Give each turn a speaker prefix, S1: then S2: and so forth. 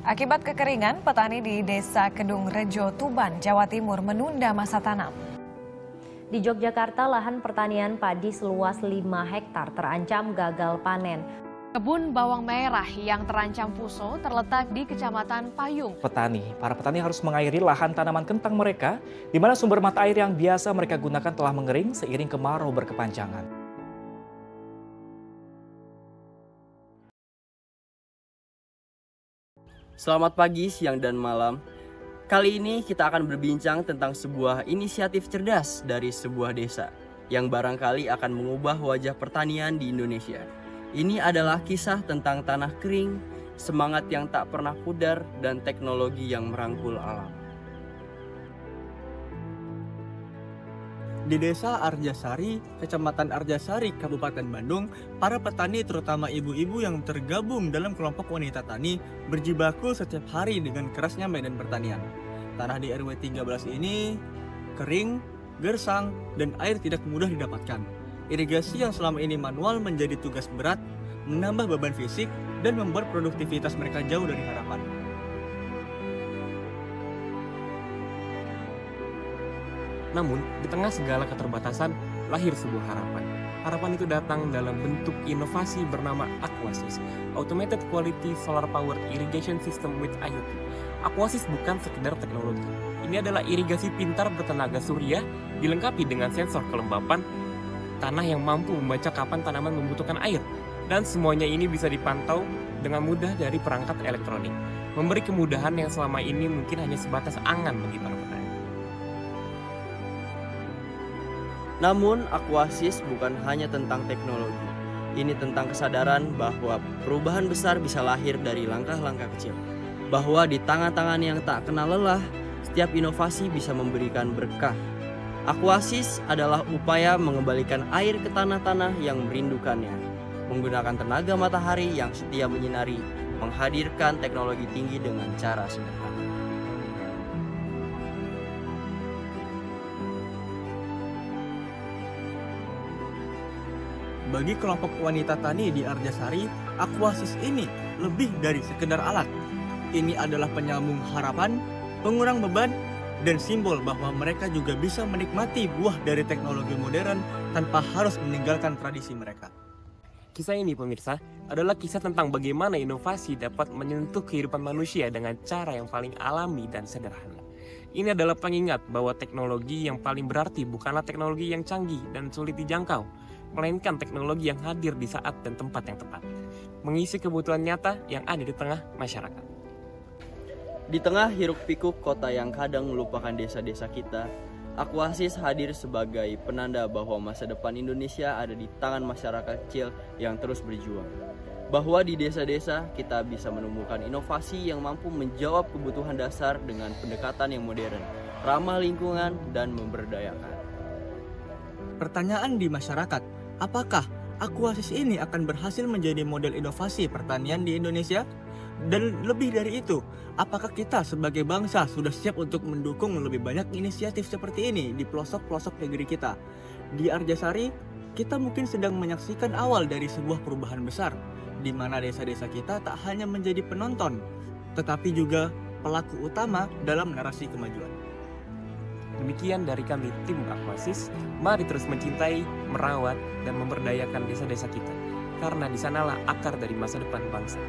S1: Akibat kekeringan, petani di Desa Kedung Rejo, Tuban, Jawa Timur menunda masa tanam.
S2: Di Yogyakarta, lahan pertanian padi seluas 5 hektar terancam gagal panen.
S3: Kebun bawang merah yang terancam puso terletak di Kecamatan Payung.
S4: Para petani harus mengairi lahan tanaman kentang mereka, di mana sumber mata air yang biasa mereka gunakan telah mengering seiring kemarau berkepanjangan.
S5: Selamat pagi, siang, dan malam. Kali ini kita akan berbincang tentang sebuah inisiatif cerdas dari sebuah desa yang barangkali akan mengubah wajah pertanian di Indonesia. Ini adalah kisah tentang tanah kering, semangat yang tak pernah pudar, dan teknologi yang merangkul alam.
S6: Di Desa Arjasari, Kecamatan Arjasari, Kabupaten Bandung, para petani terutama ibu-ibu yang tergabung dalam kelompok wanita tani berjibaku setiap hari dengan kerasnya medan pertanian. Tanah di RW 13 ini kering, gersang, dan air tidak mudah didapatkan. Irigasi yang selama ini manual menjadi tugas berat, menambah beban fisik, dan membuat produktivitas mereka jauh dari harapan.
S7: Namun, di tengah segala keterbatasan, lahir sebuah harapan. Harapan itu datang dalam bentuk inovasi bernama Aquasys, Automated Quality Solar Powered Irrigation System with IoT. Aquasys bukan sekedar teknologi. Ini adalah irigasi pintar bertenaga surya, dilengkapi dengan sensor kelembapan, tanah yang mampu membaca kapan tanaman membutuhkan air. Dan semuanya ini bisa dipantau dengan mudah dari perangkat elektronik, memberi kemudahan yang selama ini mungkin hanya sebatas angan bagi para petani.
S5: Namun, Aquasys bukan hanya tentang teknologi. Ini tentang kesadaran bahwa perubahan besar bisa lahir dari langkah-langkah kecil. Bahwa di tangan-tangan yang tak kenal lelah, setiap inovasi bisa memberikan berkah. Aquasys adalah upaya mengembalikan air ke tanah-tanah yang merindukannya. Menggunakan tenaga matahari yang setia menyinari, menghadirkan teknologi tinggi dengan cara sederhana.
S6: Bagi kelompok wanita tani di Arjasari, Aquasys ini lebih dari sekedar alat. Ini adalah penyambung harapan, pengurang beban, dan simbol bahwa mereka juga bisa menikmati buah dari teknologi modern tanpa harus meninggalkan tradisi mereka.
S7: Kisah ini, pemirsa, adalah kisah tentang bagaimana inovasi dapat menyentuh kehidupan manusia dengan cara yang paling alami dan sederhana. Ini adalah pengingat bahwa teknologi yang paling berarti bukanlah teknologi yang canggih dan sulit dijangkau, melainkan teknologi yang hadir di saat dan tempat yang tepat, mengisi kebutuhan nyata yang ada di tengah masyarakat.
S5: Di tengah hiruk-pikuk kota yang kadang melupakan desa-desa kita, Aquasys hadir sebagai penanda bahwa masa depan Indonesia ada di tangan masyarakat kecil yang terus berjuang. Bahwa di desa-desa kita bisa menemukan inovasi yang mampu menjawab kebutuhan dasar dengan pendekatan yang modern, ramah lingkungan, dan memberdayakan.
S6: Pertanyaan di masyarakat, apakah Aquasys ini akan berhasil menjadi model inovasi pertanian di Indonesia? Dan lebih dari itu, apakah kita sebagai bangsa sudah siap untuk mendukung lebih banyak inisiatif seperti ini di pelosok-pelosok negeri kita? Di Arjasari, kita mungkin sedang menyaksikan awal dari sebuah perubahan besar, di mana desa-desa kita tak hanya menjadi penonton, tetapi juga pelaku utama dalam narasi kemajuan.
S7: Demikian dari kami tim Aquasys, mari terus mencintai, merawat, dan memberdayakan desa-desa kita, karena di sanalah akar dari masa depan bangsa.